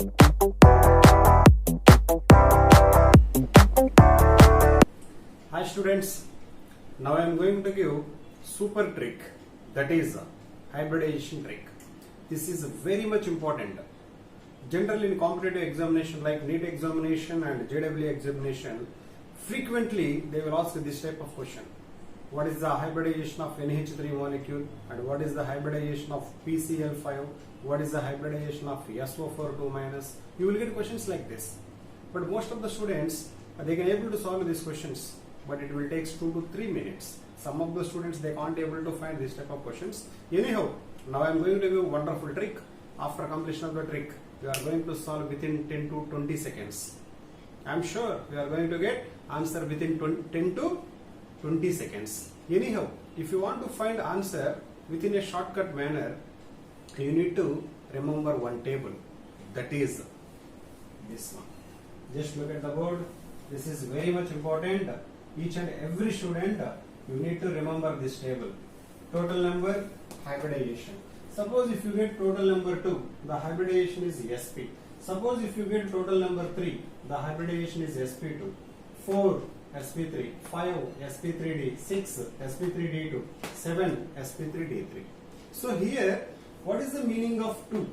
Hi students, now I am going to give super trick, that is hybridization trick. This is very much important. Generally in competitive examination like NEET examination and JEE examination, frequently they will ask this type of question. What is the hybridization of NH3 molecule and what is the hybridization of PCl5? What is the hybridization of SO4 2-? You will get questions like this. But most of the students, they can able to solve these questions, but it will take 2 to 3 minutes. Some of the students, they can't able to find this type of questions. Anyhow, now I am going to give a wonderful trick. After completion of the trick, you are going to solve within 10 to 20 seconds. I am sure you are going to get answer within 10 to 20 seconds. Anyhow, if you want to find answer within a shortcut manner, you need to remember one table. That is this one. Just look at the board. This is very much important. Each and every student, you need to remember this table. Total number, hybridization. Suppose if you get total number 2, the hybridization is sp. Suppose if you get total number 3, the hybridization is sp2. 4 sp3, 5 sp3d, 6 sp3d2, 7 sp3d3. So here, what is the meaning of 2?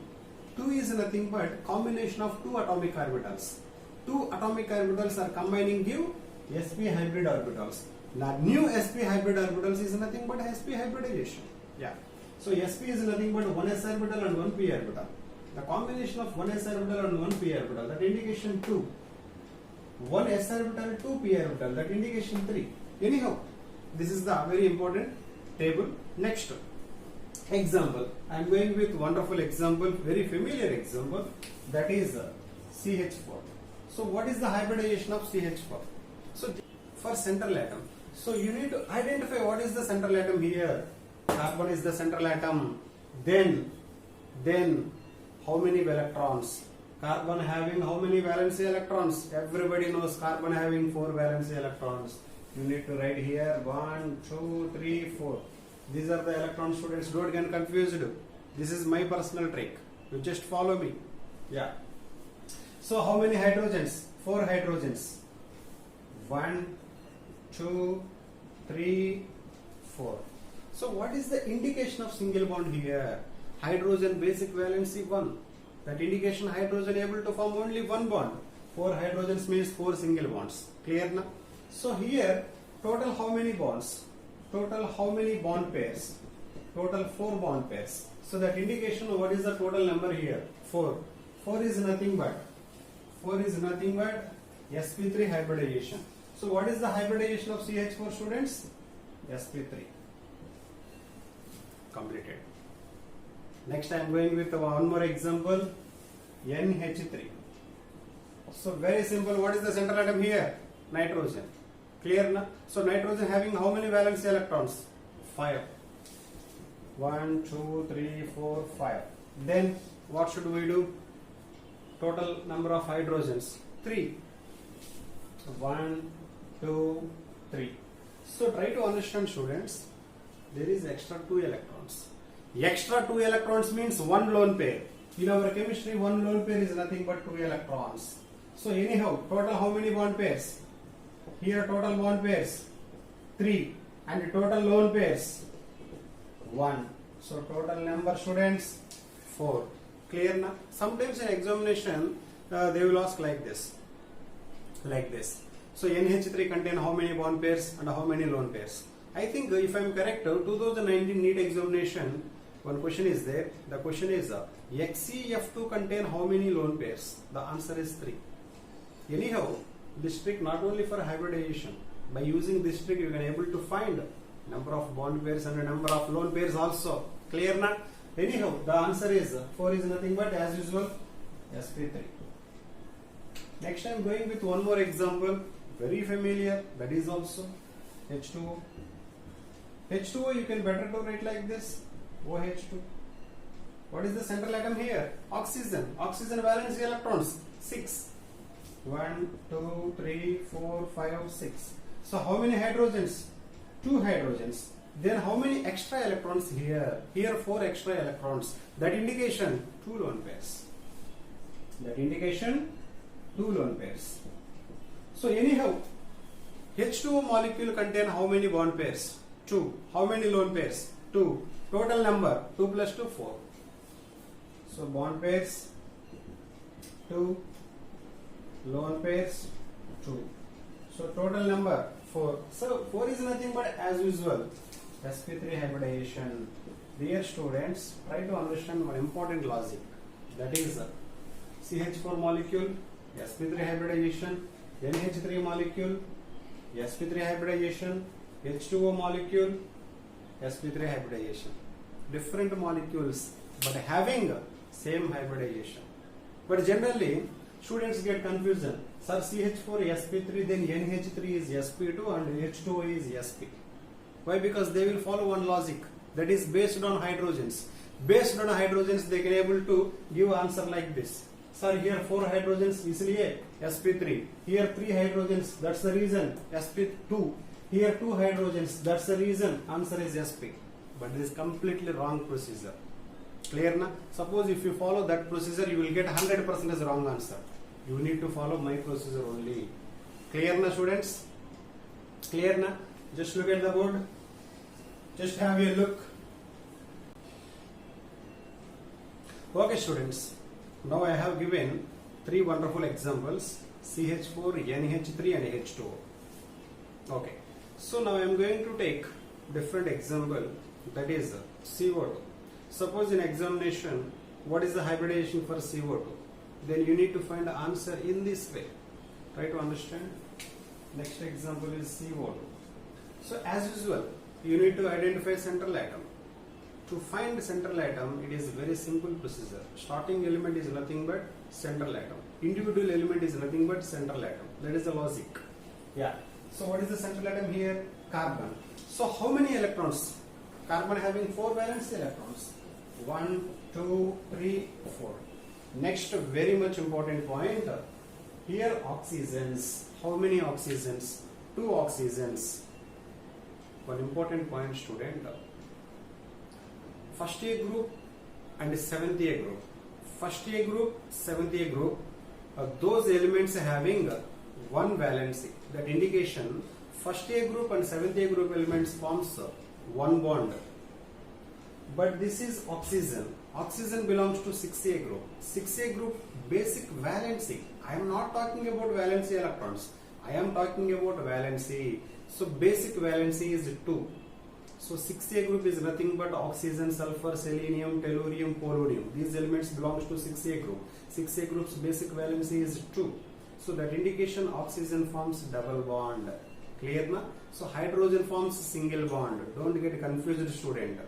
2 is nothing but combination of 2 atomic orbitals. 2 atomic orbitals are combining give sp hybrid orbitals. Now new sp hybrid orbitals is nothing but sp hybridization. Yeah. So sp is nothing but 1 s orbital and 1 p orbital. The combination of 1 s orbital and 1 p orbital, that indication 2. 1 s orbital, 2 p orbital, that indication 3. Anyhow, this is the very important table. Next example, I am going with wonderful example, very familiar example, that is CH4. So what is the hybridization of CH4? So for central atom, so you need to identify what is the central atom here. Carbon is the central atom. Then how many electrons? Carbon having how many valency electrons? Everybody knows carbon having 4 valency electrons. You need to write here 1, 2, 3, 4. These are the electrons, students. Don't get confused. This is my personal trick. You just follow me. Yeah. So how many hydrogens? 4 hydrogens. 1, 2, 3, 4. So what is the indication of single bond here? Hydrogen basic valency 1. That indication hydrogen able to form only one bond. 4 hydrogens means 4 single bonds. Clear now? So here total how many bonds? Total how many bond pairs? Total 4 bond pairs. So that indication, what is the total number here? 4. 4 is nothing but sp3 hybridization. So what is the hybridization of CH4, students? sp3. Completed. Next I am going with one more example, NH3. So very simple. What is the central atom here? Nitrogen. Clear na? So nitrogen having how many valence electrons? 5. 1, 2, 3, 4, 5. Then what should we do? Total number of hydrogens 3. 1, 2, 3. So try to understand, students. There is extra 2 electrons. Extra 2 electrons means 1 lone pair. In our chemistry, 1 lone pair is nothing but 2 electrons. So anyhow, total how many bond pairs? Here total bond pairs 3 and total lone pairs 1. So total number, students, 4. Clear na? Sometimes in examination they will ask like this. So NH3 contain how many bond pairs and how many lone pairs? I think if I am correct, 2019 NEET examination, one question is there. The question is XeF2 contain how many lone pairs? The answer is 3. Anyhow, this trick not only for hybridization. By using this trick, you can able to find number of bond pairs and number of lone pairs also. Clear na? Anyhow, the answer is 4 is nothing but as usual sp3. Next I am going with one more example, very familiar, that is also H2O. H2O you can better to write like this, OH2. What is the central atom here? Oxygen. Oxygen valency electrons 6. 1, 2, 3, 4, 5, 6. So how many hydrogens? 2 hydrogens. Then how many extra electrons here? Here 4 extra electrons. That indication 2 lone pairs. That indication 2 lone pairs. So anyhow, H2O molecule contain how many bond pairs? 2. How many lone pairs? 2. Total number 2 plus 2 4. So bond pairs 2, lone pairs 2. So total number 4. So 4 is nothing but as usual sp3 hybridization. Dear students, try to understand one important logic. That is CH4 molecule, sp3 hybridization, NH3 molecule, sp3 hybridization, H2O molecule, sp3 hybridization. Different molecules but having same hybridization. But generally students get confusion. Sir, CH4 sp3, then NH3 is sp2 and H2O is sp. Why? Because they will follow one logic, that is based on hydrogens. Based on hydrogens they can able to give answer like this. Sir, here 4 hydrogens, isliye sp3. Here 3 hydrogens, that's the reason sp2. Here 2 hydrogens, that's the reason answer is sp. But it is completely wrong procedure. Clear na? Suppose if you follow that procedure, you will get 100% as wrong answer. You need to follow my procedure only. Clear na, students? Clear na? Just look at the board. Just have a look. Okay, students. Now I have given 3 wonderful examples: CH4, NH3 and H2O. Okay. So now I am going to take different example, that is CO2. Suppose in examination, what is the hybridization for CO2? Then you need to find the answer in this way. Try to understand. Next example is CO2. So as usual, you need to identify central atom. To find central atom, it is very simple procedure. Starting element is nothing but central atom. Individual element is nothing but central atom. That is the logic. Yeah. So what is the central atom here? Carbon. So how many electrons? Carbon having 4 valence electrons. 1, 2, 3, 4. Next, very much important point. Here oxygens. How many oxygens? 2 oxygens. One important point, student. First A group and 7th A group. First A group, 7th A group, those elements having 1 valency. That indication, first A group and 7th A group elements forms 1 bond. But this is oxygen. Oxygen belongs to 6A group. 6A group basic valency. I am not talking about valency electrons. I am talking about valency. So basic valency is 2. So 6A group is nothing but oxygen, sulfur, selenium, tellurium, polonium. These elements belongs to 6A group. 6A group's basic valency is 2. So that indication oxygen forms double bond. Clear na? So hydrogen forms single bond. Don't get confused, student.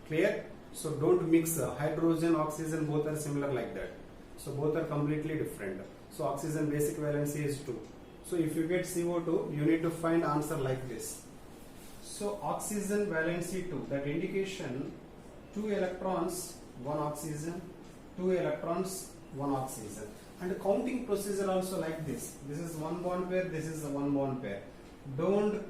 Clear? So don't mix hydrogen, oxygen, both are similar like that. So both are completely different. So oxygen basic valency is 2. So if you get CO2, you need to find answer like this. So oxygen valency 2, that indication 2 electrons, 1 oxygen, 2 electrons, 1 oxygen. And counting procedure also like this. This is 1 bond pair, this is 1 bond pair. Don't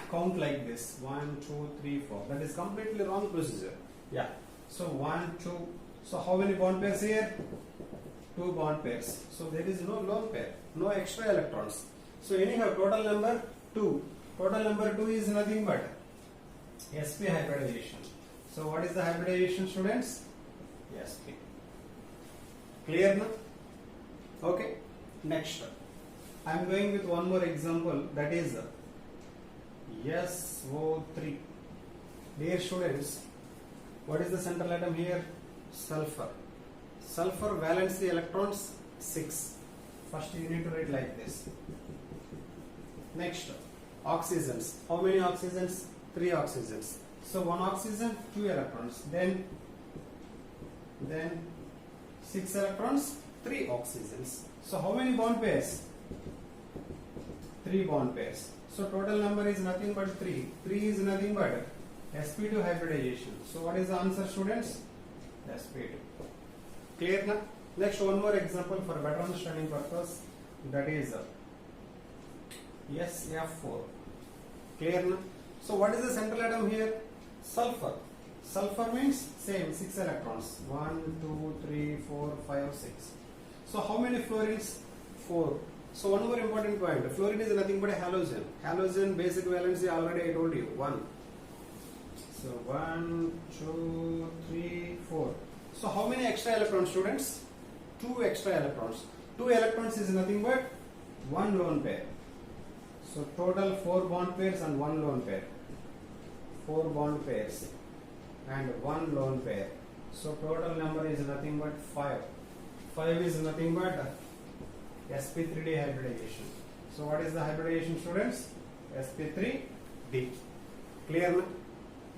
count like this. 1, 2, 3, 4. That is completely wrong procedure. Yeah. So 1, 2. So how many bond pairs here? 2 bond pairs. So there is no lone pair, no extra electrons. So anyhow, total number 2. Total number 2 is nothing but sp hybridization. So what is the hybridization, students? Sp. Clear now? Okay. Next, I am going with one more example, that is SO3. Dear students, what is the central atom here? Sulfur. Sulfur valency electrons 6. First you need to write like this. Next, oxygens. How many oxygens? 3 oxygens. So 1 oxygen, 2 electrons. Then 6 electrons, 3 oxygens. So how many bond pairs? 3 bond pairs. So total number is nothing but 3. 3 is nothing but sp2 hybridization. So what is the answer, students? sp2. Clear na? Next, one more example for better understanding purpose, that is SF4. Clear na? So what is the central atom here? Sulfur. Sulfur means same 6 electrons. 1, 2, 3, 4, 5, 6. So how many fluorines? 4. So one more important point. Fluorine is nothing but a halogen. Halogen basic valency already I told you 1. So 1, 2, 3, 4. So how many extra electrons, students? 2 extra electrons. 2 electrons is nothing but 1 lone pair. So total 4 bond pairs and 1 lone pair. 4 bond pairs and 1 lone pair. So total number is nothing but 5. 5 is nothing but sp3d hybridization. So what is the hybridization, students? sp3d. Clear now?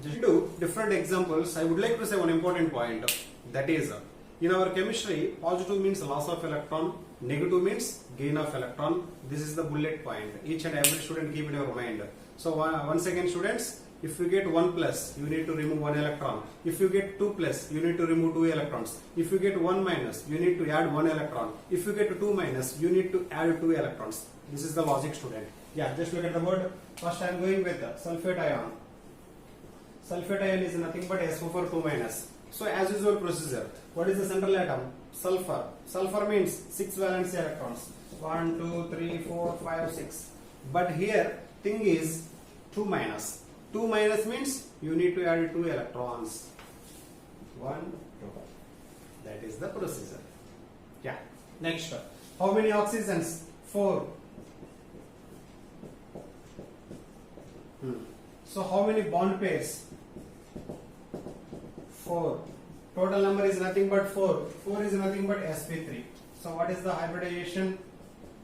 Just do different examples. I would like to say one important point, that is in our chemistry, positive means loss of electron, negative means gain of electron. This is the bullet point. Each and every student keep in your mind. So once again, students, if you get 1 plus, you need to remove 1 electron. If you get 2 plus, you need to remove 2 electrons. If you get 1 minus, you need to add 1 electron. If you get 2 minus, you need to add 2 electrons. This is the logic, student. Yeah, just look at the board. First I am going with sulfate ion. Sulfate ion is nothing but SO4 2 minus. So as usual procedure, what is the central atom? Sulfur. Sulfur means 6 valence electrons. 1, 2, 3, 4, 5, 6. But here thing is 2 minus. 2 minus means you need to add 2 electrons. 1, 2. That is the procedure. Yeah. Next. How many oxygens? 4. So how many bond pairs? 4. Total number is nothing but 4. 4 is nothing but sp3. So what is the hybridization?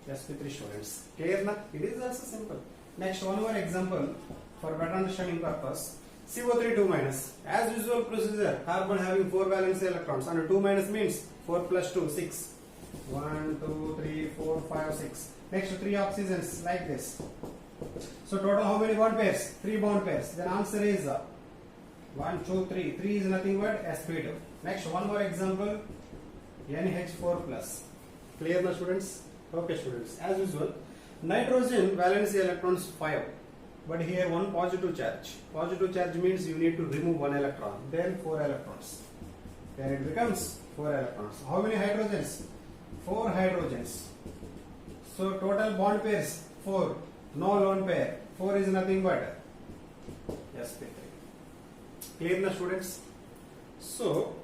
sp3, students. Clear na? It is also simple. Next, one more example for better understanding purpose. CO3 2 minus. As usual procedure, carbon having 4 valence electrons and 2 minus means 4 plus 2, 6. 1, 2, 3, 4, 5, 6. Next, 3 oxygens like this. So total how many bond pairs? 3 bond pairs. Then answer is 1, 2, 3. 3 is nothing but sp2. Next, one more example. NH4 plus. Clear na, students? Okay, students. As usual, nitrogen valency electrons 5. But here one positive charge. Positive charge means you need to remove 1 electron. Then 4 electrons. Then it becomes 4 electrons. How many hydrogens? 4 hydrogens. So total bond pairs 4. No lone pair. 4 is nothing but sp3. Clear na, students? So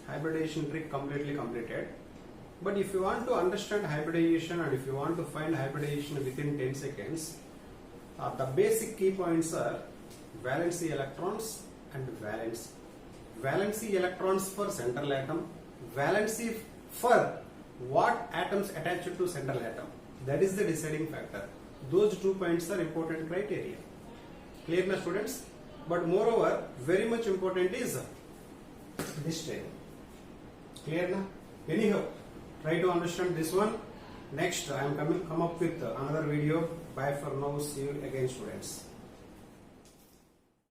hybridization trick completely completed. But if you want to understand hybridization and if you want to find hybridization within 10 seconds, the basic key points are valency electrons and valence. Valency electrons for central atom, valency for what atoms attached to central atom. That is the deciding factor. Those 2 points are important criteria. Clear na, students? But moreover, very much important is this training. Clear na? Anyhow, try to understand this one. Next, I am come up with another video. Bye for now. See you again, students.